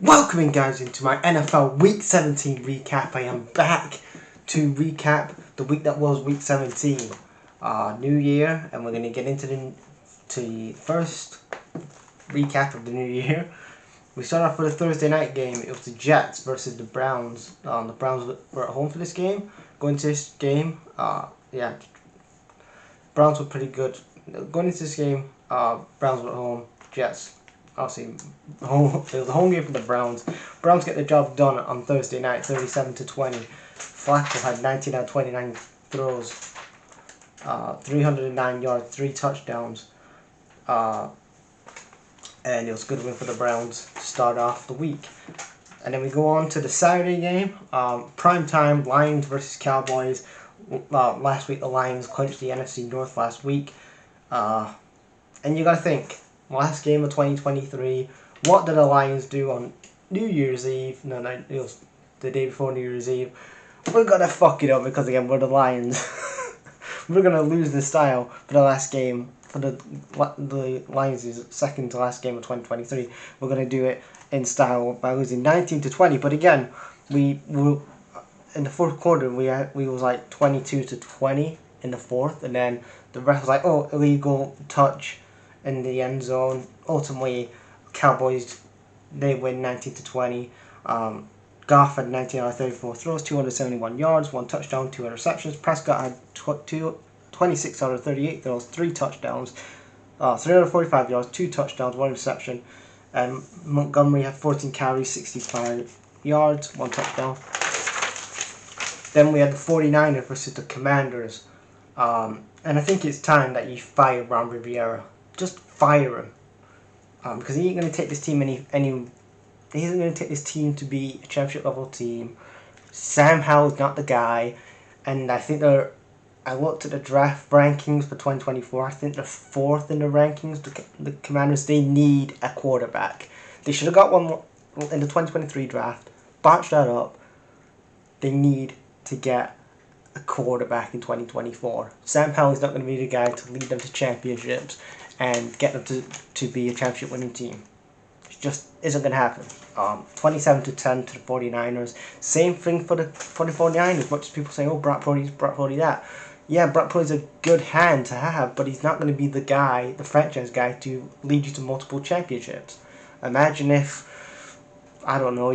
Welcoming guys into my NFL Week 17 recap. I am back to recap the week that was Week 17. New year, and we're going to get into the first recap of the new year. We start off with a Thursday night game. It was the Jets versus the Browns. The Browns were at home for this game. Going into this game, Browns were pretty good. Going into this game, Browns were at home. Jets, obviously, it was a home game for the Browns. Browns get the job done on Thursday night, 37-20. Flacco had 19 out of 29 throws, 309 yards, 3 touchdowns, and it was a good win for the Browns to start off the week. And then we go on to the Saturday game, prime time, Lions versus Cowboys. Last week the Lions clinched the NFC North last week, and you gotta think, last game of 2023, what did the Lions do on New Year's Eve? No, it was the day before New Year's Eve. We're gonna fuck it up because again, we're the Lions. We're gonna lose the style for the last game, for the Lions' second to last game of 2023. We're gonna do it in style by losing 19-20. But again, we were in the fourth quarter. We was like 22-20 in the fourth, and then the ref was like, "Oh, illegal touch in the end zone." Ultimately, Cowboys, they win 19-20. Goff had 19 out of 34 throws, 271 yards, 1 touchdown, 2 interceptions. Prescott had 26 out of 38 throws, 3 touchdowns, 345 yards, 2 touchdowns, 1 interception. And Montgomery had 14 carries, 65 yards, 1 touchdown. Then we had the 49ers versus the Commanders. And I think it's time that you fire Ron Rivera. Just fire him. Because he ain't going to take this team he isn't going to take this team to be a championship level team. Sam Howell's not the guy. And I think I looked at the draft rankings for 2024. I think they're 4th in the rankings. The Commanders, they need a quarterback. They should have got one in the 2023 draft. Botched that up. They need to get a quarterback in 2024. Sam Howell's not going to be the guy to lead them to championships and get them to be a championship winning team. It just isn't going to happen. 27-10 to the 49ers. Same thing for the 49ers. Much as people say, "Oh, Brock Purdy's that." Yeah, Brock Purdy's a good hand to have, but he's not going to be the guy, the franchise guy, to lead you to multiple championships. Imagine if, I don't know,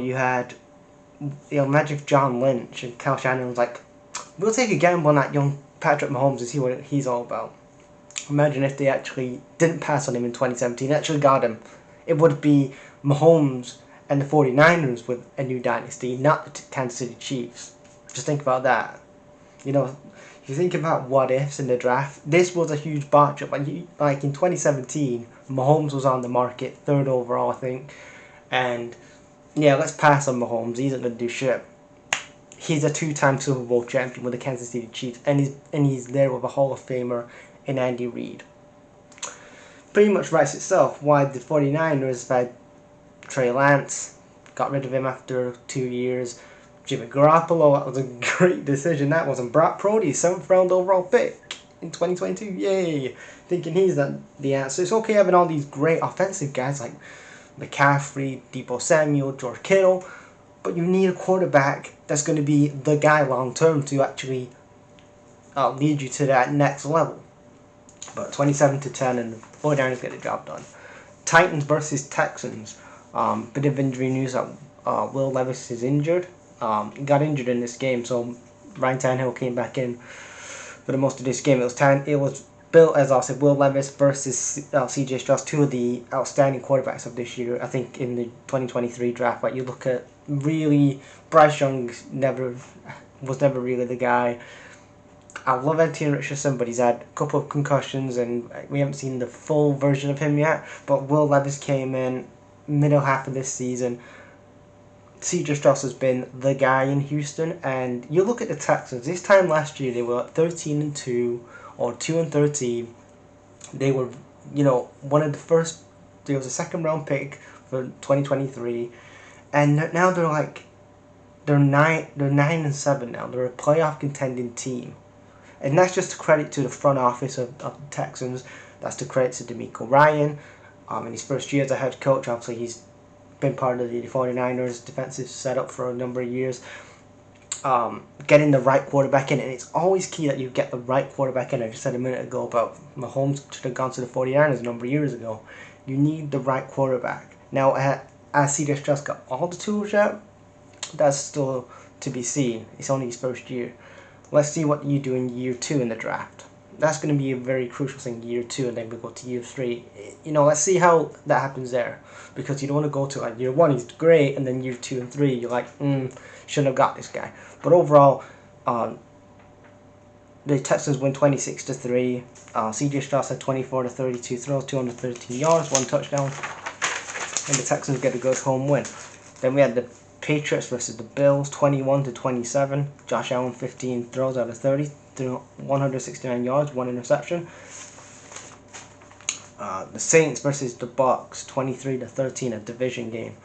imagine if John Lynch and Kyle Shanahan was like, "We'll take a gamble on that young Patrick Mahomes and see what he's all about." Imagine if they actually didn't pass on him in 2017, actually got him. It would be Mahomes and the 49ers with a new dynasty, not the Kansas City Chiefs. Just think about that. You know, if you think about what ifs in the draft, this was a huge botch up. Like in 2017, Mahomes was on the market, 3rd overall, I think. And yeah, let's pass on Mahomes. He isn't going to do shit. He's a 2-time Super Bowl champion with the Kansas City Chiefs, and he's there with a Hall of Famer in Andy Reid. Pretty much writes itself why the 49ers had Trey Lance, got rid of him after 2 years. Jimmy Garoppolo, that was a great decision. That wasn't. Brock Purdy, 7th round overall pick in 2022. Yay! Thinking he's the answer. It's okay having all these great offensive guys like McCaffrey, Deebo Samuel, George Kittle, but you need a quarterback that's going to be the guy long term to actually lead you to that next level. But 27-10, and the 49ers get the job done. Titans versus Texans. Bit of injury news that Will Levis is injured. He got injured in this game, so Ryan Tannehill came back in for the most of this game. It was built, as I said, Will Levis versus C.J. Stroud, 2 of the outstanding quarterbacks of this year. I think in the 2023 draft, but you look at really, Bryce Young was never really the guy. I love Anthony Richardson, but he's had a couple of concussions, and we haven't seen the full version of him yet. But Will Levis came in middle half of this season. C.J. Stroud has been the guy in Houston, and you look at the Texans. This time last year, they were 13-2 or 2-13. They were, one of the first. There was a 2nd round pick for 2023, and now they're 9-7 now. They're a playoff contending team. And that's just a credit to the front office of the Texans. That's the credit to DeMeco Ryan. In his first year as a head coach, obviously he's been part of the 49ers defensive setup for a number of years. Getting the right quarterback in, and it's always key that you get the right quarterback in. I just said a minute ago about Mahomes should have gone to the 49ers a number of years ago. You need the right quarterback. Now, as CJ Stroud got all the tools yet, that's still to be seen. It's only his first year. Let's see what you do in year 2 in the draft. That's going to be a very crucial thing, year 2, and then we go to year 3. Let's see how that happens there. Because you don't want to go to like year 1, he's great, and then year 2 and 3, you're like, shouldn't have got this guy. But overall, the Texans win 26-3. CJ Stroud had 24 to 32 throws, 213 yards, 1 touchdown, and the Texans get a good home win. Then we had the Patriots versus the Bills, 21-27. Josh Allen 15 throws out of 30, 169 yards, 1 interception. The Saints versus the Bucks, 23-13, a division game.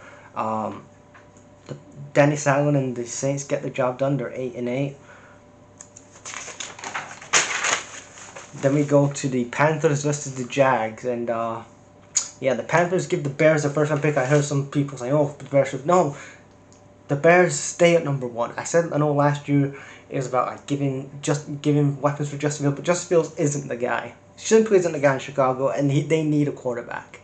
Dennis Allen and the Saints get the job done. They're 8-8. Then we go to the Panthers versus the Jags, and the Panthers give the Bears the first round pick. I heard some people saying, "Oh, the Bears should." No, the Bears stay at number 1. I know last year it was about like giving weapons for Justin Fields, but Justin Fields isn't the guy. Simply isn't the guy in Chicago, and they need a quarterback,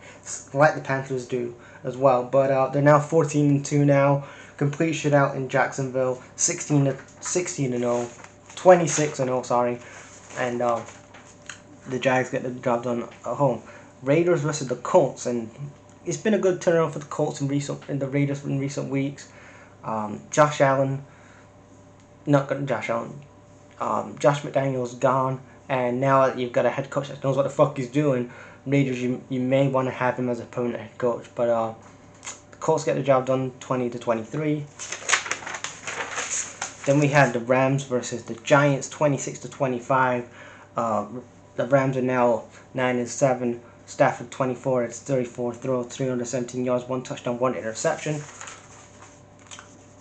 like the Panthers do as well. But they're now 14-2 now. Complete shutout in Jacksonville, 16-0, 26-0. Sorry, and the Jags get the job done at home. Raiders versus the Colts, and it's been a good turnaround for the Colts and the Raiders in recent weeks. Josh McDaniels gone, and now that you've got a head coach that knows what the fuck he's doing, Raiders, you may want to have him as a permanent head coach. But the Colts get the job done, 20-23. Then we had the Rams versus the Giants, 26-25. The Rams are now 9-7. Stafford 24, it's 34 throws, 317 yards, 1 touchdown, 1 interception.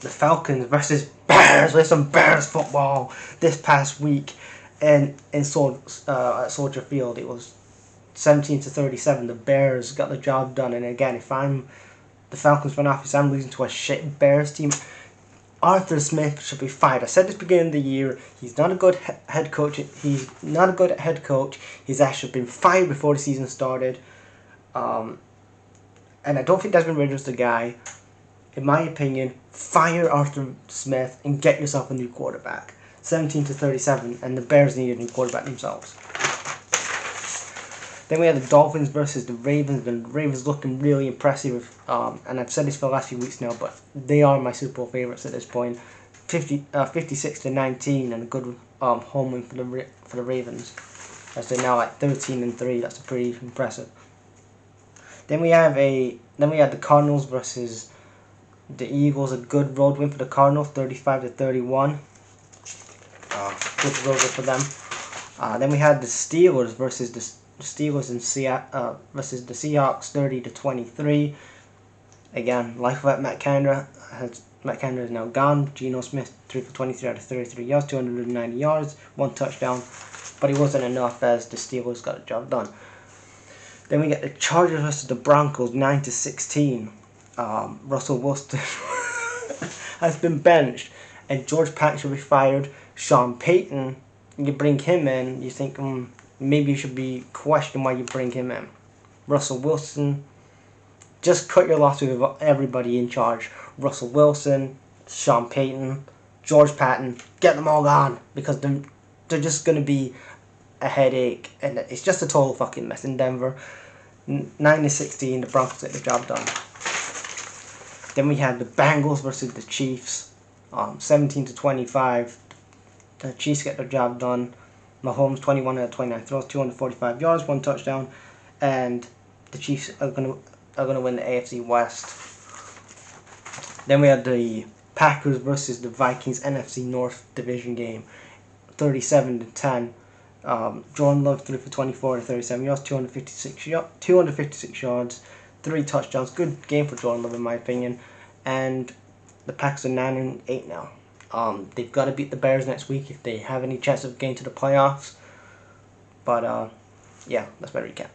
The Falcons versus Bears, with some Bears football this past week, and at Soldier Field it was 17-37. The Bears got the job done, and again, if I'm the Falcons front office, I'm losing to a shit Bears team. Arthur Smith should be fired. I said this beginning of the year. He's not a good head coach. He's not a good head coach. He's actually been fired before the season started. And I don't think Desmond Ridder's the guy. In my opinion, fire Arthur Smith and get yourself a new quarterback. 17-37, and the Bears need a new quarterback themselves. Then we had the Dolphins versus the Ravens. The Ravens looking really impressive, and I've said this for the last few weeks now, but they are my Super Bowl favorites at this point. 56-19, and a good home win for the Ravens, as they're now at 13-3. That's pretty impressive. Then we had the Cardinals versus the Eagles. A good road win for the Cardinals, 35-31. Good road win for them. Then we had the Steelers versus the Steelers in versus the Seahawks, 30-23. Again, life without Matt Canada. Matt Canada is now gone. Geno Smith 3 for 23 out of 33 yards, 290 yards, 1 touchdown, but it wasn't enough as the Steelers got the job done. Then we get the Chargers versus the Broncos, 9-16. Russell Wilson has been benched, and George Paton should be fired. Sean Payton, you bring him in, you think maybe you should be questioned why you bring him in. Russell Wilson, just cut your losses with everybody in charge. Russell Wilson, Sean Payton, George Paton, get them all gone, because they're just going to be a headache, and it's just a total fucking mess in Denver. 9-16, the Broncos get the job done. Then we had the Bengals versus the Chiefs, 17-25. The Chiefs get their job done. Mahomes 21 out of 29 throws, 245 yards, 1 touchdown, and the Chiefs are gonna win the AFC West. Then we had the Packers versus the Vikings NFC North division game, 37-10. Jordan Love 3 for 24 to 37 yards, 256 yards, 3 touchdowns. Good game for Jordan Love in my opinion. And the Packers are 9-8 now. They've got to beat the Bears next week if they have any chance of getting to the playoffs. But yeah, that's my recap.